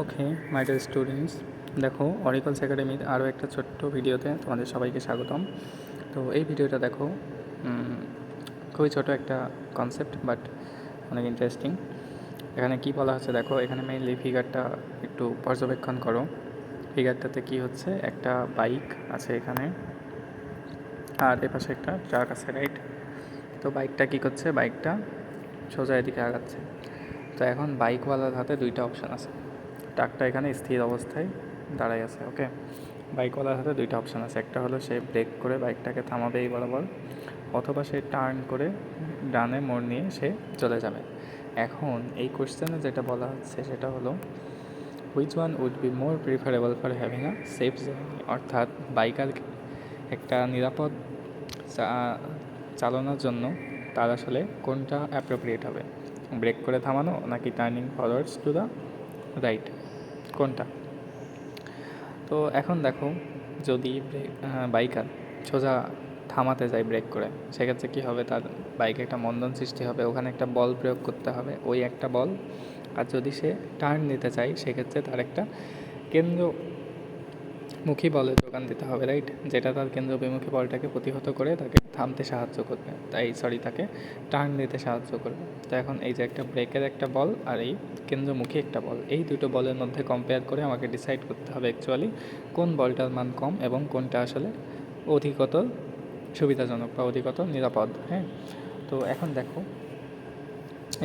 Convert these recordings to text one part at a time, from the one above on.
Okay my dear students, দেখো অরিকলস একাডেমির আরও একটা ছোট্ট ভিডিওতে তোমাদের সবাইকে স্বাগতম। তো এই ভিডিওটা দেখো, খুবই ছোট একটা কনসেপ্ট বাট অনেক ইন্টারেস্টিং। এখানে কি বলা হচ্ছে দেখো, এখানে মেইনলি ফিগারটা একটু পর্যবেক্ষণ করো। ফিগারটাতে কি হচ্ছে, একটা বাইক আছে এখানে আর এপাশে একটা ট্রাক আছে, রাইট? তো বাইকটা কি করছে, বাইকটা সোজা এদিকে আগাচ্ছে। তো এখন বাইকওয়ালার হাতে দুইটা অপশান আছে। ট্রাকটা এখানে স্থির অবস্থায় দাঁড়াই আছে, ওকে। বাইকওয়ালার হাতে দুইটা অপশান আছে, একটা হলো সে ব্রেক করে বাইকটাকে থামাবে এই বরাবর, অথবা সে টার্ন করে ডানে মোড় নিয়ে সে চলে যাবে। এখন এই কোশ্চেনে যেটা বলা হচ্ছে সেটা হলো which one would be more preferable for having a safe journey, অর্থাৎ বাইকার একটা নিরাপদ চালানোর জন্য তার আসলে কোনটা অ্যাপ্রোপ্রিয়েট হবে, ব্রেক করে থামানো নাকি turning forwards to the right, কোনটা? তো এখন দেখো, যদি বাইকার সোজা থামাতে যায় ব্রেক করে, সেক্ষেত্রে কী হবে, তার বাইকে একটা মন্দন সৃষ্টি হবে, ওখানে একটা বল প্রয়োগ করতে হবে, ওই একটা বল। আর যদি সে টার্ন নিতে চায় সেক্ষেত্রে তার একটা কেন্দ্রমুখী বলের যোগান দিতে হবে, রাইট? যেটা তার কেন্দ্রবিমুখী বলটাকে প্রতিহত করে তাকে থামতে সাহায্য করবে, তাকে টার্ন নিতে সাহায্য করবে। তো এখন এই যে একটা ব্রেকের একটা বল আর এই কেন্দ্রমুখী একটা বল, এই দুটো বলের মধ্যে কম্পেয়ার করে আমাকে ডিসাইড করতে হবে অ্যাকচুয়ালি কোন বলটার মান কম এবং কোনটা আসলে অধিকতর সুবিধাজনক বা অধিকতর নিরাপদ। হ্যাঁ, তো এখন দেখো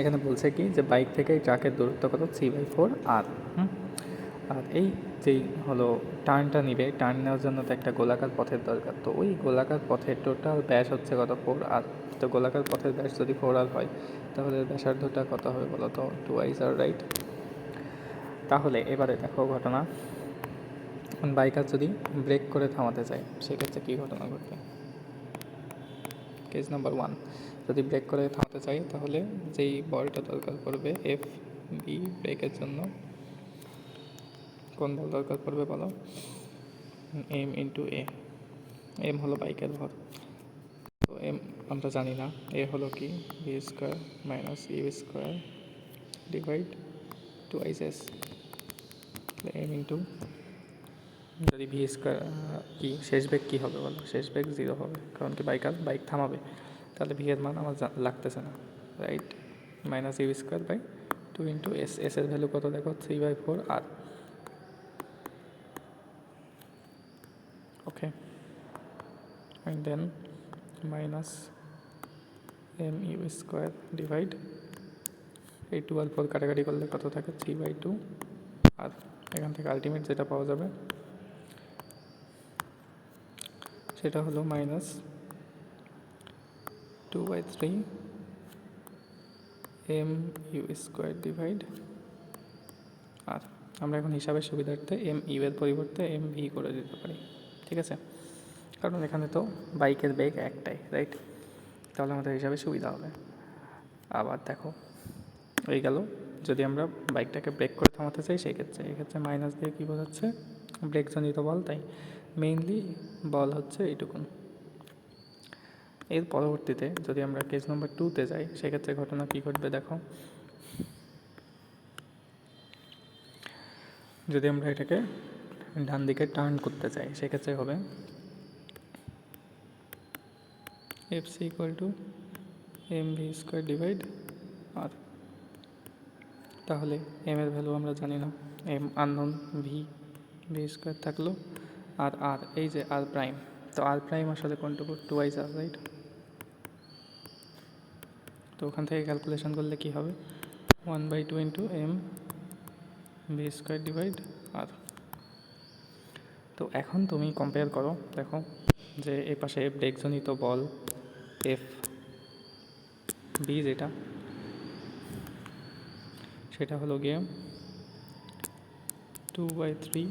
এখানে বলছে কি যে বাইক থেকে এই ট্রাকের দূরত্ব কত, 3/4 আর। আর এই যেই হলো টার্নটা নিবে, টার্ন নেওয়ার জন্য তো একটা গোলাকার পথের দরকার। তো ওই গোলাকার পথের টোটাল ব্যাস হচ্ছে কত, 4 আর। তো গোলাকার পথের ব্যাস যদি 4 আর হয় তাহলে ব্যাসার্ধটা কত হবে বলো তো, 2r, রাইট? তাহলে এবারে দেখো ঘটনা, বাইকার যদি ব্রেক করে থামাতে চায় সেক্ষেত্রে কী ঘটনা ঘটবে। কেস নাম্বার 1, যদি ব্রেক করে থামাতে চাই তাহলে যেই বলটা দরকার পড়বে FB ব্রেকের জন্য, কোন বল দরকার পড়বে বলো, M × A। এম হলো বাইকের ভর, তো এম আমরা জানি না, এ হলো কি v² - u² divide 2s, M × যদি v² কি শেষ বেগ কী হবে বলো, শেষ বেগ 0 হবে, কারণ কি বাইক থামাবে, তাহলে ভি এর মান আমার লাগতেছে না, রাইট? -u² 2 × s, এর ভ্যালু কত দেখো, 3/4 আর। ওকে, অ্যান্ড দেন -mu² ডিভাইড এই 2 আর 4 কাটাকাটি করলে কত থাকে, 3/2 আর। এখান থেকে আলটিমেট যেটা পাওয়া যাবে সেটা হলো -2/3 mu² ডিভাইড আর। আমরা এখন হিসাবের সুবিধার্থে mu এর পরিবর্তে mv করে দিতে পারি, ঠিক আছে? কারণ এখানে তো বাইকের বেগ একটাই, রাইট? তাহলে আমাদের হিসাবে সুবিধা হবে। আবার দেখো এই গেল, যদি আমরা বাইকটাকে ব্রেক করে থামাতে চাই এক্ষেত্রে মাইনাস দিয়ে কী বোঝাচ্ছে, ব্রেকজনিত বল, তাই মেইনলি বল হচ্ছে এইটুকুন। এর পরবর্তীতে যদি আমরা কেস নাম্বার 2তে যাই সেক্ষেত্রে ঘটনা কী ঘটবে দেখো, যদি আমরা এটাকে ডান দিকে টার্ন করতে চাই সেক্ষেত্রে হবে FC = mv² ডিভাইড আর। তাহলে এম এর ভ্যালু আমরা জানি না, এম আননোন, v² থাকলো আর আর, এই যে আর প্রাইম, তো আর প্রাইম আসলে কোনটুকু, 2r, রাইট? তো ওখান থেকে ক্যালকুলেশন করলে কি হবে, 1/2 × mv² ডিভাইড আর। তো এখন তুমি কম্পেয়ার করো, দেখো যে এ পাশে ব্রেকজনিত বল FB যেটা, সেটা হলো গিয়ে 2/3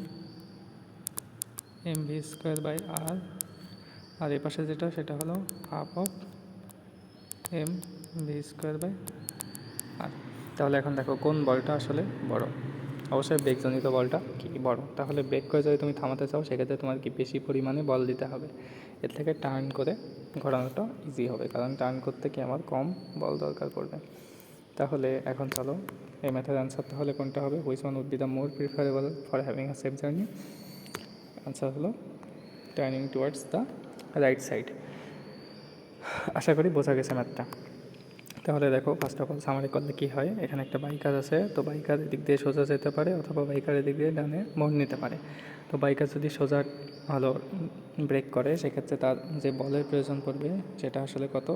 mv² আর। আর এ পাশে যেটা সেটা হলো 1/2 mv² আর। তাহলে এখন দেখো কোন বলটা আসলে বড়, অবশ্যই ব্রেকজনিত বলটা কি বড়। তাহলে ব্রেক করে যদি তুমি থামাতে চাও সেক্ষেত্রে তোমার কি বেশি পরিমাণে বল দিতে হবে, এর থেকে টার্ন করে ঘোরানোটা ইজি হবে, কারণ টার্ন করতে কি আমার কম বল দরকার পড়বে। তাহলে এখন চলো এই ম্যাথের অ্যান্সার তাহলে কোনটা হবে, which one would be the more preferable for having a safe journey. Answer হলো turning towards the right side. আশা করি বোঝা গেছে ম্যাথটা। তাহলে দেখো ফার্স্ট অফ অল সামারি করলে কী হয়, এখানে একটা বাইকার আছে, তো বাইকার এদিক দিয়ে সোজা যেতে পারে অথবা বাইকার এদিক দিয়ে ডানে মোড় নিতে পারে। তো বাইকার যদি সোজা হলো ব্রেক করে সেক্ষেত্রে তার যে বলের প্রয়োজন পড়বে সেটা আসলে কত,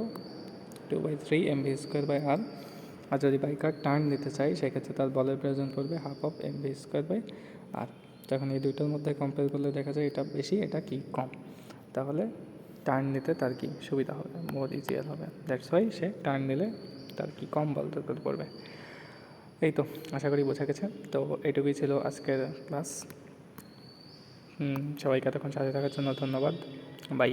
2/3 mv²/r। আর যদি বাইকার টার্ন নিতে চাই সেক্ষেত্রে তার বলের প্রয়োজন পড়বে 1/2 mv²/r। তখন এই দুইটার মধ্যে কম্পেয়ার করলে দেখা যায় এটা বেশি এটা কি কম, তাহলে টার্ন নিতে তার কি সুবিধা হবে, মোর ইজিয়ার হবে। দ্যাটস ওয়াই সে টার্ন নিলে তার কি কম বল দরকার পড়বে। এই তো, আশা করি বোঝা গেছে। তো এইটুকুই ছিল আজকের ক্লাস। সবাইকে এতক্ষণ সাথে থাকার জন্য ধন্যবাদ। বাই।